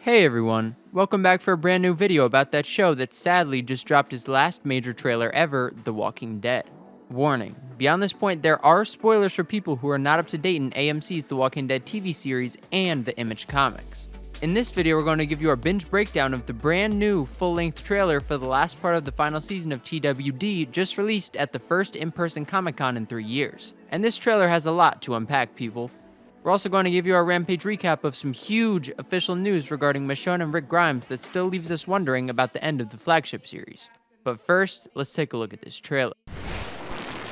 Hey everyone, welcome back for a brand new video about that show that sadly just dropped its last major trailer ever, The Walking Dead. Warning, beyond this point there are spoilers for people who are not up to date in AMC's The Walking Dead TV series and the Image comics. In this video we're going to give you our binge breakdown of the brand new full-length trailer for the last part of the final season of TWD just released at the first in-person Comic-Con in 3 years. And this trailer has a lot to unpack, people. We're also going to give you our Rampage recap of some huge official news regarding Michonne and Rick Grimes that still leaves us wondering about the end of the Flagship series. But first, let's take a look at this trailer.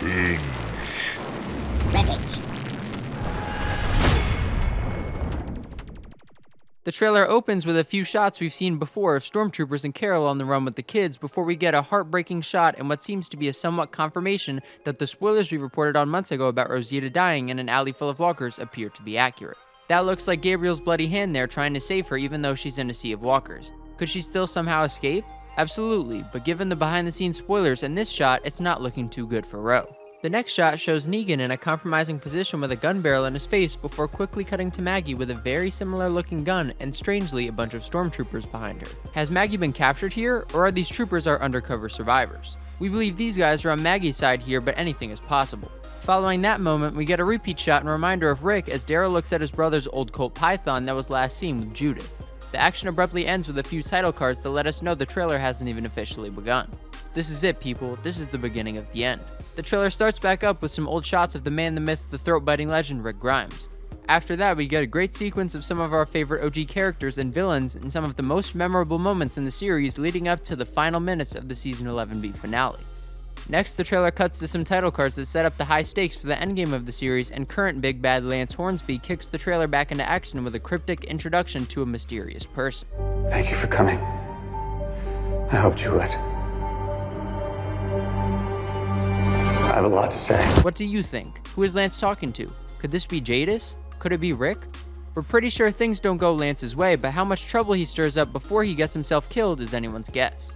Binge. Rampage. The trailer opens with a few shots we've seen before of stormtroopers and Carol on the run with the kids before we get a heartbreaking shot and what seems to be a somewhat confirmation that the spoilers we reported on months ago about Rosita dying in an alley full of walkers appear to be accurate. That looks like Gabriel's bloody hand there trying to save her even though she's in a sea of walkers. Could she still somehow escape? Absolutely, but given the behind the scenes spoilers in this shot, it's not looking too good for Ro. The next shot shows Negan in a compromising position with a gun barrel in his face before quickly cutting to Maggie with a very similar looking gun and strangely a bunch of stormtroopers behind her. Has Maggie been captured here, or are these troopers our undercover survivors? We believe these guys are on Maggie's side here, but anything is possible. Following that moment, we get a repeat shot and reminder of Rick as Daryl looks at his brother's old Colt Python that was last seen with Judith. The action abruptly ends with a few title cards to let us know the trailer hasn't even officially begun. This is it, people. This is the beginning of the end. The trailer starts back up with some old shots of the man, the myth, the throat-biting legend, Rick Grimes. After that, we get a great sequence of some of our favorite OG characters and villains and some of the most memorable moments in the series leading up to the final minutes of the Season 11B finale. Next, the trailer cuts to some title cards that set up the high stakes for the endgame of the series, and current big bad Lance Hornsby kicks the trailer back into action with a cryptic introduction to a mysterious person. Thank you for coming. I hoped you would. I have a lot to say. What do you think? Who is Lance talking to? Could this be Jadis? Could it be Rick? We're pretty sure things don't go Lance's way, but how much trouble he stirs up before he gets himself killed is anyone's guess.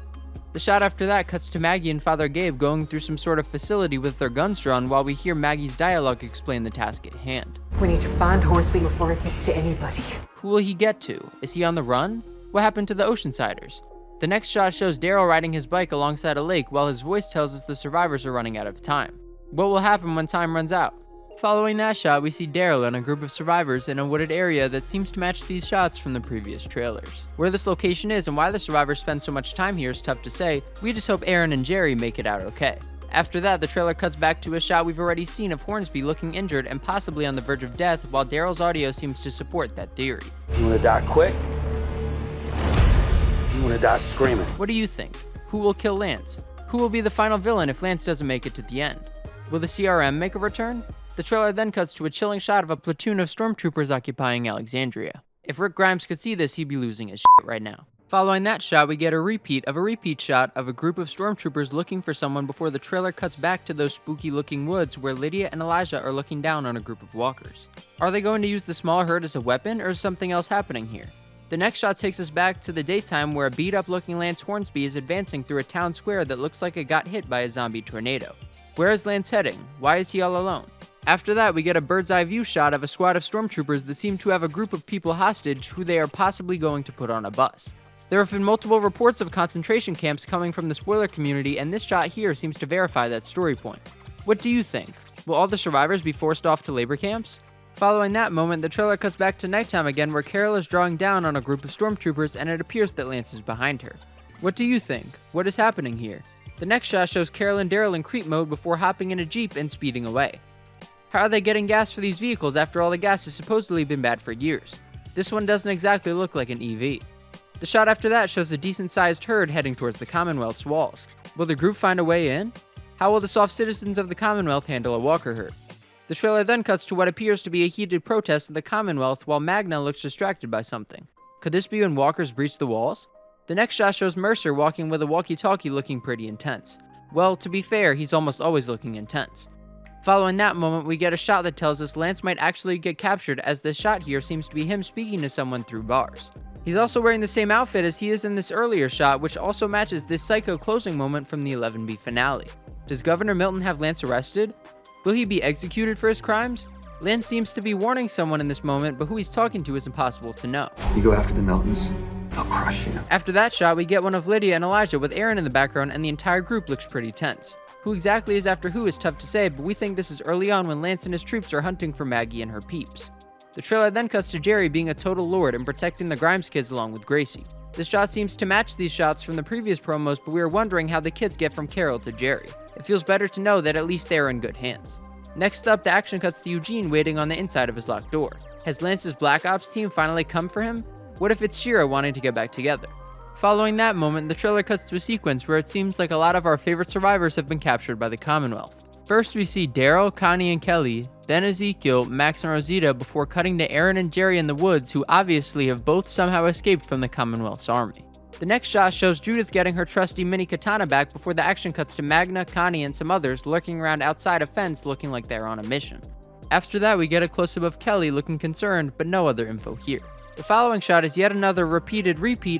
The shot after that cuts to Maggie and Father Gabe going through some sort of facility with their guns drawn while we hear Maggie's dialogue explain the task at hand. We need to find Hornsby before it gets to anybody. Who will he get to? Is he on the run? What happened to the Oceansiders? The next shot shows Daryl riding his bike alongside a lake while his voice tells us the survivors are running out of time. What will happen when time runs out? Following that shot, we see Daryl and a group of survivors in a wooded area that seems to match these shots from the previous trailers. Where this location is and why the survivors spend so much time here is tough to say. We just hope Aaron and Jerry make it out okay. After that, the trailer cuts back to a shot we've already seen of Hornsby looking injured and possibly on the verge of death, while Daryl's audio seems to support that theory. You want to die quick? You want to die screaming? What do you think? Who will kill Lance? Who will be the final villain if Lance doesn't make it to the end? Will the CRM make a return? The trailer then cuts to a chilling shot of a platoon of stormtroopers occupying Alexandria. If Rick Grimes could see this, he'd be losing his shit right now. Following that shot, we get a repeat shot of a group of stormtroopers looking for someone before the trailer cuts back to those spooky looking woods where Lydia and Elijah are looking down on a group of walkers. Are they going to use the small herd as a weapon, or is something else happening here? The next shot takes us back to the daytime where a beat up looking Lance Hornsby is advancing through a town square that looks like it got hit by a zombie tornado. Where is Lance heading? Why is he all alone? After that, we get a bird's eye view shot of a squad of stormtroopers that seem to have a group of people hostage who they are possibly going to put on a bus. There have been multiple reports of concentration camps coming from the spoiler community, and this shot here seems to verify that story point. What do you think? Will all the survivors be forced off to labor camps? Following that moment, the trailer cuts back to nighttime again where Carol is drawing down on a group of stormtroopers and it appears that Lance is behind her. What do you think? What is happening here? The next shot shows Carol and Daryl in creep mode before hopping in a Jeep and speeding away. How are they getting gas for these vehicles after all the gas has supposedly been bad for years? This one doesn't exactly look like an EV. The shot after that shows a decent-sized herd heading towards the Commonwealth's walls. Will the group find a way in? How will the soft citizens of the Commonwealth handle a walker herd? The trailer then cuts to what appears to be a heated protest in the Commonwealth while Magna looks distracted by something. Could this be when walkers breach the walls? The next shot shows Mercer walking with a walkie-talkie looking pretty intense. Well, to be fair, he's almost always looking intense. Following that moment, we get a shot that tells us Lance might actually get captured, as this shot here seems to be him speaking to someone through bars. He's also wearing the same outfit as he is in this earlier shot, which also matches this psycho closing moment from the 11B finale. Does Governor Milton have Lance arrested? Will he be executed for his crimes? Lance seems to be warning someone in this moment, but who he's talking to is impossible to know. You go after the Miltons, I'll crush you. After that shot, we get one of Lydia and Elijah with Aaron in the background, and the entire group looks pretty tense. Who exactly is after who is tough to say, but we think this is early on when Lance and his troops are hunting for Maggie and her peeps. The trailer then cuts to Jerry being a total lord and protecting the Grimes kids along with Gracie. This shot seems to match these shots from the previous promos, but we are wondering how the kids get from Carol to Jerry. It feels better to know that at least they are in good hands. Next up, the action cuts to Eugene waiting on the inside of his locked door. Has Lance's Black Ops team finally come for him? What if it's Shira wanting to get back together? Following that moment, the trailer cuts to a sequence where it seems like a lot of our favorite survivors have been captured by the Commonwealth. First we see Daryl, Connie, and Kelly, then Ezekiel, Max, and Rosita before cutting to Aaron and Jerry in the woods, who obviously have both somehow escaped from the Commonwealth's army. The next shot shows Judith getting her trusty mini katana back before the action cuts to Magna, Connie, and some others lurking around outside a fence looking like they're on a mission. After that, we get a close-up of Kelly looking concerned, but no other info here. The following shot is yet another repeat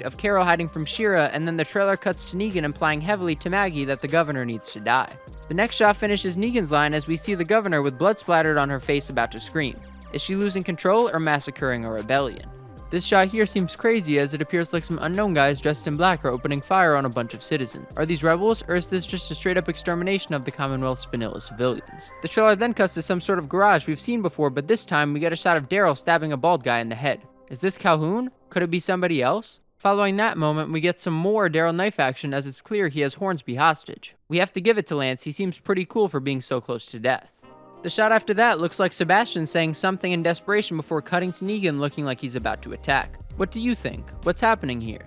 of Carol hiding from Shira, and then the trailer cuts to Negan implying heavily to Maggie that the governor needs to die. The next shot finishes Negan's line as we see the governor with blood splattered on her face about to scream. Is she losing control or massacring a rebellion? This shot here seems crazy as it appears like some unknown guys dressed in black are opening fire on a bunch of citizens. Are these rebels, or is this just a straight up extermination of the Commonwealth's vanilla civilians? The trailer then cuts to some sort of garage we've seen before, but this time we get a shot of Daryl stabbing a bald guy in the head. Is this Calhoun? Could it be somebody else? Following that moment, we get some more Daryl knife action as it's clear he has Hornsby hostage. We have to give it to Lance, he seems pretty cool for being so close to death. The shot after that looks like Sebastian saying something in desperation before cutting to Negan looking like he's about to attack. What do you think? What's happening here?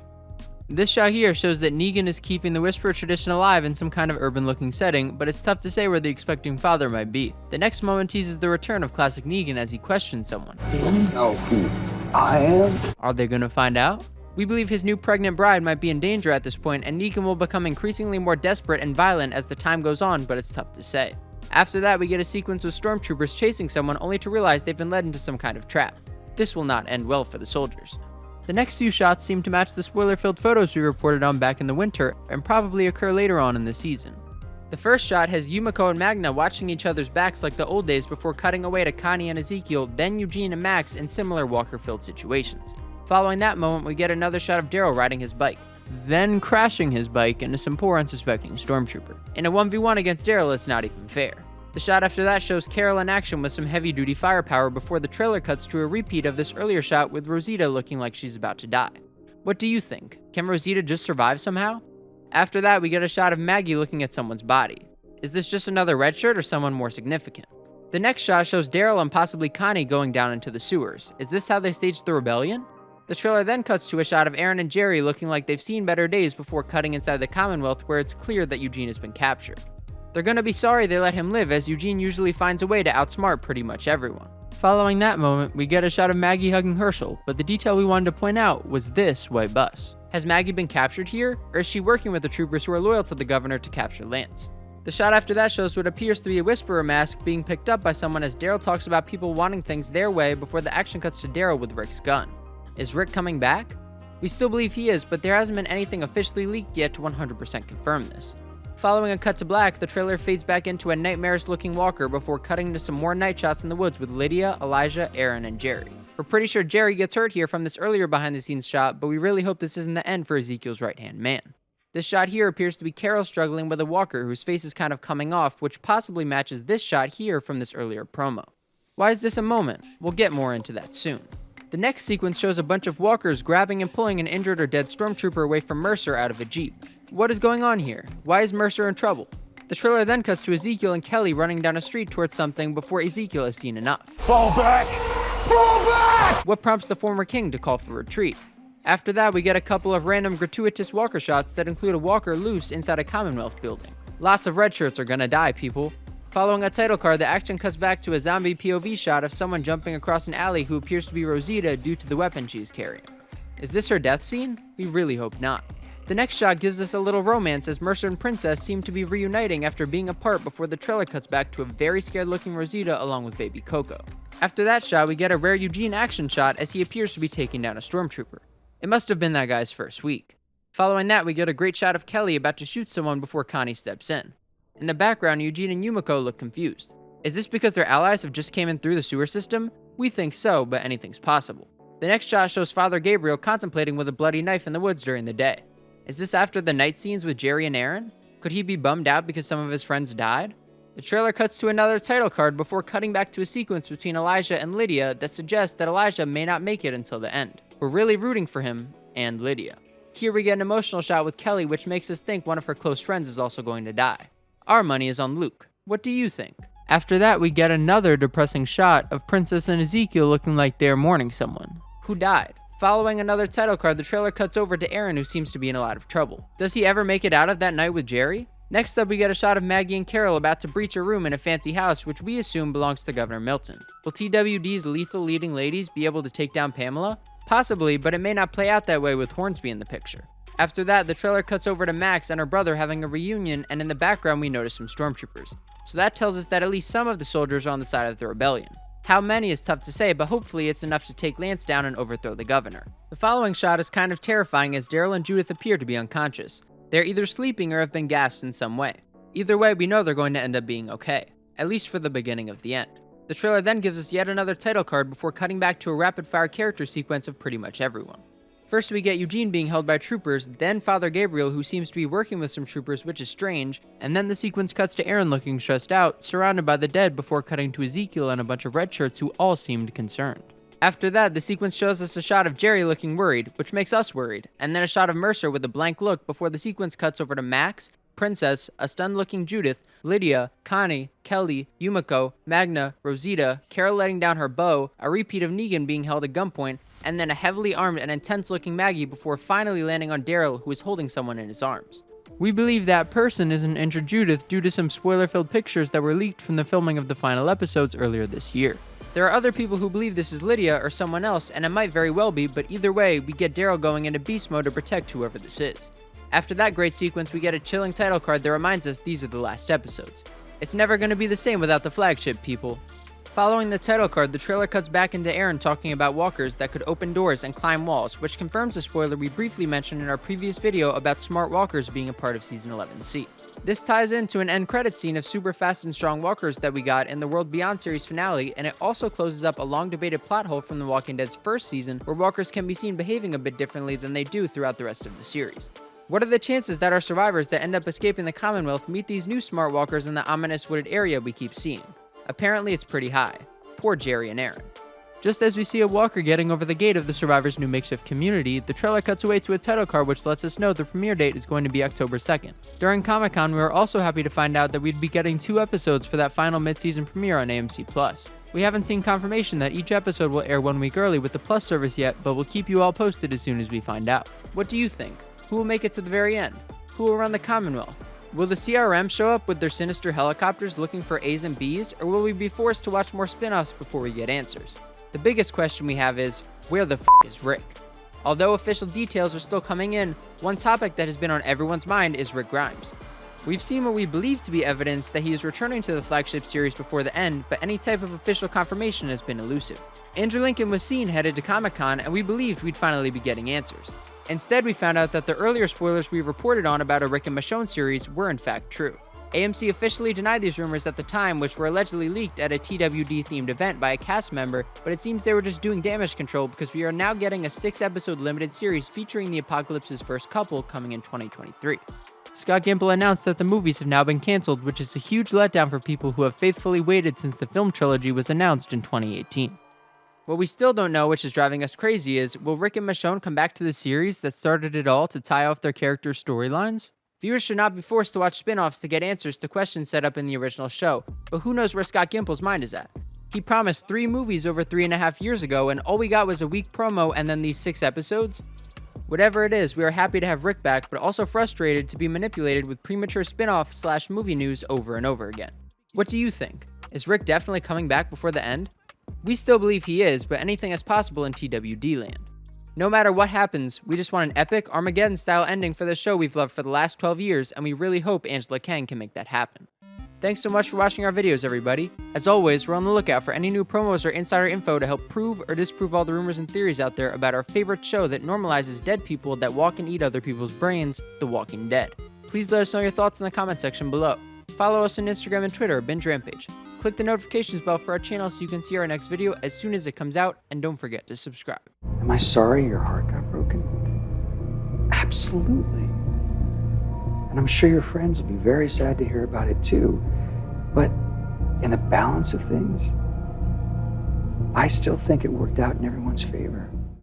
This shot here shows that Negan is keeping the Whisperer tradition alive in some kind of urban looking setting, but it's tough to say where the expecting father might be. The next moment teases the return of classic Negan as he questions someone. Do you know who I am? Are they gonna find out? We believe his new pregnant bride might be in danger at this point, and Negan will become increasingly more desperate and violent as the time goes on, but it's tough to say. After that, we get a sequence with stormtroopers chasing someone only to realize they've been led into some kind of trap. This will not end well for the soldiers. The next few shots seem to match the spoiler-filled photos we reported on back in the winter, and probably occur later on in the season. The first shot has Yumiko and Magna watching each other's backs like the old days before cutting away to Connie and Ezekiel, then Eugene and Max in similar Walker-filled situations. Following that moment, we get another shot of Daryl riding his bike, then crashing his bike into some poor unsuspecting stormtrooper. In a 1v1 against Daryl, it's not even fair. The shot after that shows Carol in action with some heavy-duty firepower before the trailer cuts to a repeat of this earlier shot with Rosita looking like she's about to die. What do you think? Can Rosita just survive somehow? After that, we get a shot of Maggie looking at someone's body. Is this just another red shirt or someone more significant? The next shot shows Daryl and possibly Connie going down into the sewers. Is this how they staged the rebellion? The trailer then cuts to a shot of Aaron and Jerry looking like they've seen better days before cutting inside the Commonwealth where it's clear that Eugene has been captured. They're gonna be sorry they let him live, as Eugene usually finds a way to outsmart pretty much everyone. Following that moment, we get a shot of Maggie hugging Herschel, but the detail we wanted to point out was this white bus. Has Maggie been captured here, or is she working with the troopers who are loyal to the governor to capture Lance? The shot after that shows what appears to be a Whisperer mask being picked up by someone as Daryl talks about people wanting things their way before the action cuts to Daryl with Rick's gun. Is Rick coming back? We still believe he is, but there hasn't been anything officially leaked yet to 100% confirm this. Following a cut to black, the trailer fades back into a nightmarish-looking Walker before cutting into some more night shots in the woods with Lydia, Elijah, Aaron, and Jerry. We're pretty sure Jerry gets hurt here from this earlier behind-the-scenes shot, but we really hope this isn't the end for Ezekiel's right-hand man. This shot here appears to be Carol struggling with a Walker whose face is kind of coming off, which possibly matches this shot here from this earlier promo. Why is this a moment? We'll get more into that soon. The next sequence shows a bunch of walkers grabbing and pulling an injured or dead stormtrooper away from Mercer out of a jeep. What is going on here? Why is Mercer in trouble? The trailer then cuts to Ezekiel and Kelly running down a street towards something before Ezekiel has seen enough. Fall back! Fall back! What prompts the former king to call for retreat? After that, we get a couple of random gratuitous walker shots that include a walker loose inside a Commonwealth building. Lots of red shirts are gonna die, people. Following a title card, the action cuts back to a zombie POV shot of someone jumping across an alley who appears to be Rosita due to the weapon she's carrying. Is this her death scene? We really hope not. The next shot gives us a little romance as Mercer and Princess seem to be reuniting after being apart before the trailer cuts back to a very scared looking Rosita along with baby Coco. After that shot, we get a rare Eugene action shot as he appears to be taking down a stormtrooper. It must have been that guy's first week. Following that, we get a great shot of Kelly about to shoot someone before Connie steps in. In the background, Eugene and Yumiko look confused. Is this because their allies have just came in through the sewer system? We think so, but anything's possible. The next shot shows Father Gabriel contemplating with a bloody knife in the woods during the day. Is this after the night scenes with Jerry and Aaron? Could he be bummed out because some of his friends died? The trailer cuts to another title card before cutting back to a sequence between Elijah and Lydia that suggests that Elijah may not make it until the end. We're really rooting for him and Lydia. Here we get an emotional shot with Kelly, which makes us think one of her close friends is also going to die. Our money is on Luke. What do you think? After that, we get another depressing shot of Princess and Ezekiel looking like they're mourning someone. Who died? Following another title card, the trailer cuts over to Aaron, who seems to be in a lot of trouble. Does he ever make it out of that night with Jerry? Next up, we get a shot of Maggie and Carol about to breach a room in a fancy house, which we assume belongs to Governor Milton. Will TWD's lethal leading ladies be able to take down Pamela? Possibly, but it may not play out that way with Hornsby in the picture. After that, the trailer cuts over to Max and her brother having a reunion, and in the background we notice some stormtroopers. So that tells us that at least some of the soldiers are on the side of the rebellion. How many is tough to say, but hopefully it's enough to take Lance down and overthrow the governor. The following shot is kind of terrifying as Daryl and Judith appear to be unconscious. They're either sleeping or have been gassed in some way. Either way, we know they're going to end up being okay, at least for the beginning of the end. The trailer then gives us yet another title card before cutting back to a rapid-fire character sequence of pretty much everyone. First, we get Eugene being held by troopers, then Father Gabriel, who seems to be working with some troopers, which is strange, and then the sequence cuts to Aaron looking stressed out, surrounded by the dead, before cutting to Ezekiel and a bunch of red shirts who all seemed concerned. After that, the sequence shows us a shot of Jerry looking worried, which makes us worried, and then a shot of Mercer with a blank look before the sequence cuts over to Max, Princess, a stunned-looking Judith, Lydia, Connie, Kelly, Yumiko, Magna, Rosita, Carol letting down her bow, a repeat of Negan being held at gunpoint, and then a heavily armed and intense-looking Maggie before finally landing on Daryl, who is holding someone in his arms. We believe that person is an injured Judith due to some spoiler-filled pictures that were leaked from the filming of the final episodes earlier this year. There are other people who believe this is Lydia or someone else, and it might very well be, but either way, we get Daryl going into beast mode to protect whoever this is. After that great sequence, we get a chilling title card that reminds us these are the last episodes. It's never going to be the same without the flagship, people. Following the title card, the trailer cuts back into Aaron talking about walkers that could open doors and climb walls, which confirms a spoiler we briefly mentioned in our previous video about smart walkers being a part of Season 11C. This ties into an end credit scene of super fast and strong walkers that we got in the World Beyond series finale, and it also closes up a long debated plot hole from The Walking Dead's first season where walkers can be seen behaving a bit differently than they do throughout the rest of the series. What are the chances that our survivors that end up escaping the Commonwealth meet these new smart walkers in the ominous wooded area we keep seeing? Apparently it's pretty high. Poor Jerry and Aaron. Just as we see a walker getting over the gate of the survivors' new makeshift community, the trailer cuts away to a title card which lets us know the premiere date is going to be October 2nd. During Comic-Con, we were also happy to find out that we'd be getting 2 episodes for that final mid-season premiere on AMC+. We haven't seen confirmation that each episode will air 1 week early with the Plus service yet, but we'll keep you all posted as soon as we find out. What do you think? Who will make it to the very end? Who will run the Commonwealth? Will the CRM show up with their sinister helicopters looking for A's and B's, or will we be forced to watch more spin-offs before we get answers? The biggest question we have is, where the f*** is Rick? Although official details are still coming in, one topic that has been on everyone's mind is Rick Grimes. We've seen what we believe to be evidence that he is returning to the flagship series before the end, but any type of official confirmation has been elusive. Andrew Lincoln was seen headed to Comic-Con, and we believed we'd finally be getting answers. Instead, we found out that the earlier spoilers we reported on about a Rick and Michonne series were in fact true. AMC officially denied these rumors at the time, which were allegedly leaked at a TWD-themed event by a cast member, but it seems they were just doing damage control because we are now getting a 6-episode limited series featuring the Apocalypse's first couple coming in 2023. Scott Gimple announced that the movies have now been cancelled, which is a huge letdown for people who have faithfully waited since the film trilogy was announced in 2018. What we still don't know, which is driving us crazy, is will Rick and Michonne come back to the series that started it all to tie off their characters' storylines? Viewers should not be forced to watch spin-offs to get answers to questions set up in the original show, but who knows where Scott Gimple's mind is at? He promised 3 movies over 3.5 years ago, and all we got was a weak promo and then these 6 episodes? Whatever it is, we are happy to have Rick back, but also frustrated to be manipulated with premature spin-off/movie news over and over again. What do you think? Is Rick definitely coming back before the end? We still believe he is, but anything is possible in TWD land. No matter what happens, we just want an epic Armageddon-style ending for the show we've loved for the last 12 years, and we really hope Angela Kang can make that happen. Thanks so much for watching our videos, everybody. As always, we're on the lookout for any new promos or insider info to help prove or disprove all the rumors and theories out there about our favorite show that normalizes dead people that walk and eat other people's brains, The Walking Dead. Please let us know your thoughts in the comment section below. Follow us on Instagram and Twitter, Binge Rampage. Click the notifications bell for our channel so you can see our next video as soon as it comes out, and don't forget to subscribe. Am I sorry your heart got broken? Absolutely. And I'm sure your friends will be very sad to hear about it too. But in the balance of things, I still think it worked out in everyone's favor.